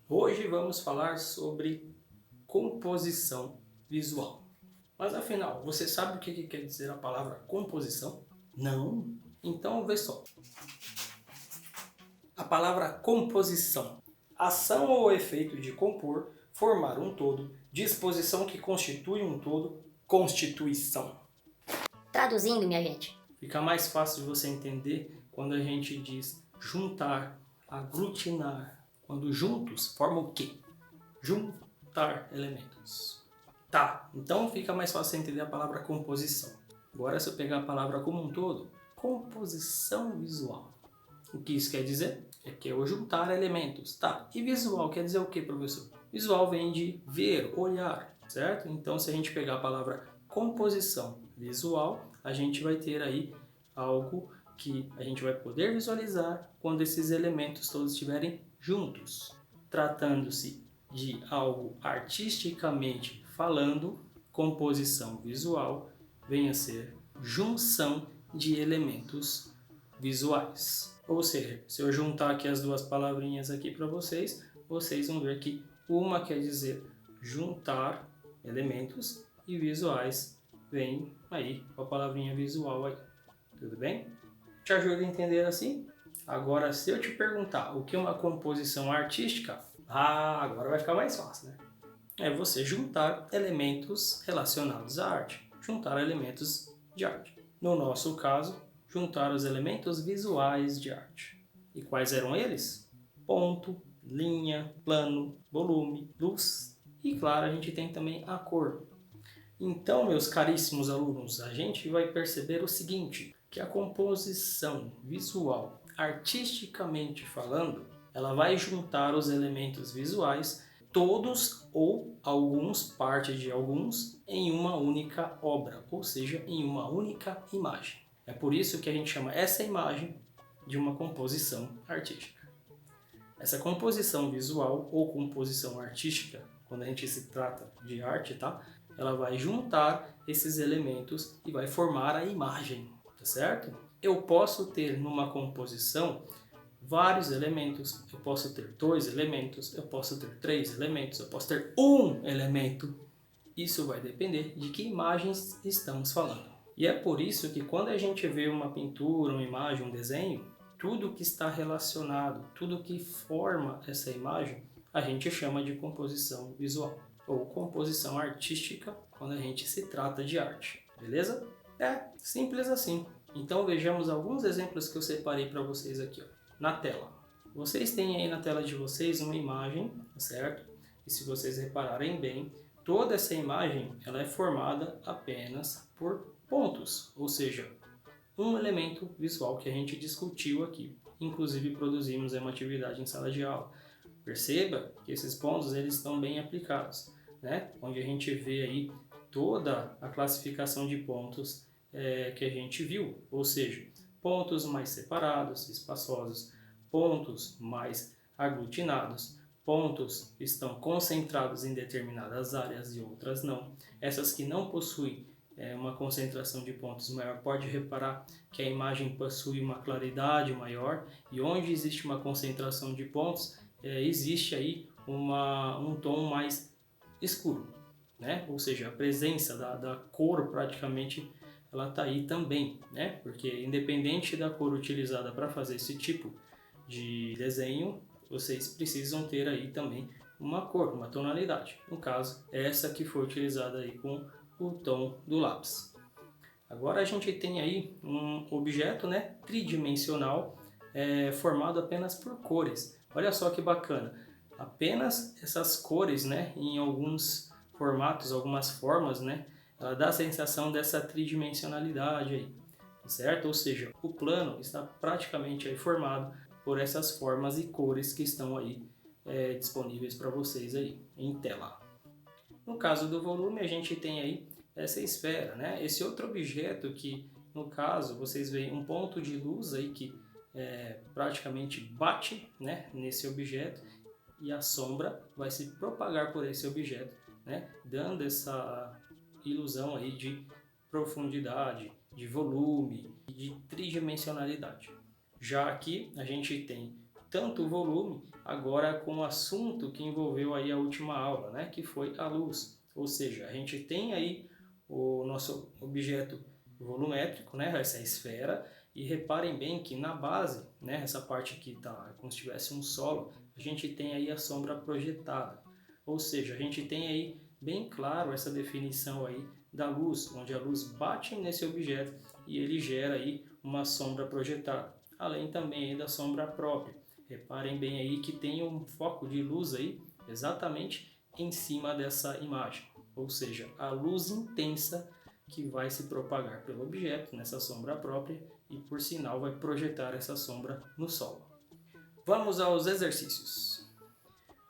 Hoje vamos falar sobre composição visual. Mas afinal, você sabe o que quer dizer a palavra composição? Não? Então vê só. A palavra composição. Ação ou efeito de compor, formar um todo, disposição que constitui um todo, constituição. Traduzindo, minha gente. Fica mais fácil de você entender quando a gente diz juntar, aglutinar. Quando juntos formam o quê? Juntar elementos. Tá, então fica mais fácil você entender a palavra composição. Agora, se eu pegar a palavra como um todo, composição visual. O que isso quer dizer? É que eu juntar elementos. Tá, e visual quer dizer o que, professor? Visual vem de ver, olhar, certo? Então, se a gente pegar a palavra composição visual, a gente vai ter aí algo que a gente vai poder visualizar quando esses elementos todos estiverem juntos. Tratando-se de algo artisticamente falando, composição visual vem a ser junção de elementos visuais. Ou seja, se eu juntar aqui as duas palavrinhas aqui para vocês, vocês vão ver que uma quer dizer juntar elementos e visuais vem aí com a palavrinha visual aí. Tudo bem? Te ajuda a entender assim? Agora, se eu te perguntar o que é uma composição artística, agora vai ficar mais fácil, né? É você juntar elementos relacionados à arte, juntar elementos de arte. No nosso caso, juntar os elementos visuais de arte. E quais eram eles? Ponto, linha, plano, volume, luz e, claro, a gente tem também a cor. Então, meus caríssimos alunos, a gente vai perceber o seguinte, que a composição visual, artisticamente falando, ela vai juntar os elementos visuais, todos ou alguns, parte de alguns, em uma única obra, ou seja, em uma única imagem. É por isso que a gente chama essa imagem de uma composição artística. Essa composição visual ou composição artística, quando a gente se trata de arte, tá? Ela vai juntar esses elementos e vai formar a imagem, tá certo? Eu posso ter numa composição vários elementos, eu posso ter 2 elementos, eu posso ter 3 elementos, eu posso ter um elemento. Isso vai depender de que imagens estamos falando. E é por isso que quando a gente vê uma pintura, uma imagem, um desenho, tudo que está relacionado, tudo que forma essa imagem, a gente chama de composição visual ou composição artística quando a gente se trata de arte, beleza? É simples assim. Então vejamos alguns exemplos que eu separei para vocês aqui, ó, na tela. Vocês têm aí na tela de vocês uma imagem, certo? E se vocês repararem bem, toda essa imagem ela é formada apenas por pontos, ou seja, um elemento visual que a gente discutiu aqui. Inclusive produzimos uma atividade em sala de aula. Perceba que esses pontos eles estão bem aplicados, né? Onde a gente vê aí toda a classificação de pontos que a gente viu, ou seja, pontos mais separados, espaçosos, pontos mais aglutinados, pontos estão concentrados em determinadas áreas e outras não. Essas que não possuem uma concentração de pontos maior, pode reparar que a imagem possui uma claridade maior e onde existe uma concentração de pontos, existe aí um tom mais escuro, né? Ou seja, a presença da cor praticamente ela está aí também, né? Porque independente da cor utilizada para fazer esse tipo de desenho, vocês precisam ter aí também uma cor, uma tonalidade. No caso, essa que foi utilizada aí com o tom do lápis. Agora a gente tem aí um objeto, né, tridimensional formado apenas por cores. Olha só que bacana. Apenas essas cores, né, em alguns formatos, algumas formas, né, ela dá a sensação dessa tridimensionalidade aí, certo? Ou seja, o plano está praticamente aí formado por essas formas e cores que estão aí disponíveis para vocês aí em tela. No caso do volume, a gente tem aí essa esfera, né? Esse outro objeto que, no caso, vocês veem um ponto de luz aí que praticamente bate, né, nesse objeto e a sombra vai se propagar por esse objeto, né, dando essa ilusão aí de profundidade, de volume e de tridimensionalidade. Já aqui a gente tem tanto o volume, agora com o assunto que envolveu aí a última aula, né, que foi a luz. Ou seja, a gente tem aí o nosso objeto volumétrico, né, essa esfera, e reparem bem que na base, né, essa parte aqui tá como se tivesse um solo, a gente tem aí a sombra projetada. Ou seja, a gente tem aí bem claro essa definição aí da luz, onde a luz bate nesse objeto e ele gera aí uma sombra projetada, além também aí da sombra própria. Reparem bem aí que tem um foco de luz aí exatamente em cima dessa imagem, ou seja, a luz intensa que vai se propagar pelo objeto nessa sombra própria e por sinal vai projetar essa sombra no solo. Vamos aos exercícios.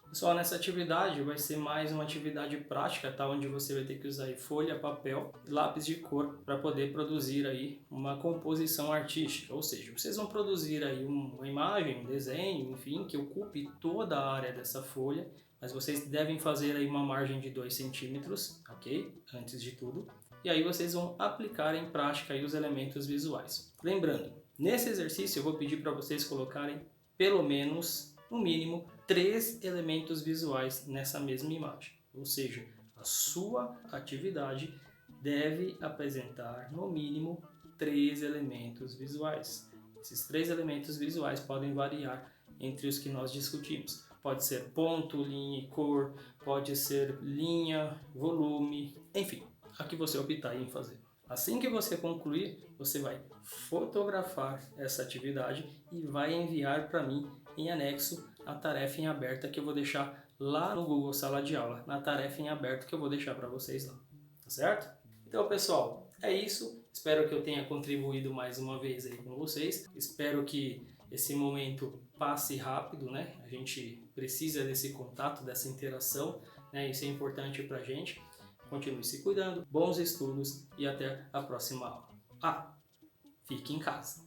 Pessoal, nessa atividade vai ser mais uma atividade prática, tá? Onde você vai ter que usar aí folha, papel e lápis de cor para poder produzir aí uma composição artística. Ou seja, vocês vão produzir aí uma imagem, um desenho, enfim, que ocupe toda a área dessa folha, mas vocês devem fazer aí uma margem de 2 centímetros, ok? Antes de tudo. E aí vocês vão aplicar em prática aí os elementos visuais. Lembrando, nesse exercício eu vou pedir para vocês colocarem pelo menos, no mínimo, 3 elementos visuais nessa mesma imagem. Ou seja, a sua atividade deve apresentar, no mínimo, 3 elementos visuais. Esses 3 elementos visuais podem variar entre os que nós discutimos. Pode ser ponto, linha e cor, pode ser linha, volume, enfim, a que você optar em fazer. Assim que você concluir, você vai fotografar essa atividade e vai enviar para mim em anexo a tarefa em aberta que eu vou deixar lá no Google Sala de Aula, na tarefa em aberto que eu vou deixar para vocês lá, tá certo? Então, pessoal, é isso. Espero que eu tenha contribuído mais uma vez aí com vocês. Espero que esse momento passe rápido, né? A gente precisa desse contato, dessa interação, né? Isso é importante para a gente. Continue se cuidando, bons estudos e até a próxima aula. Fique em casa.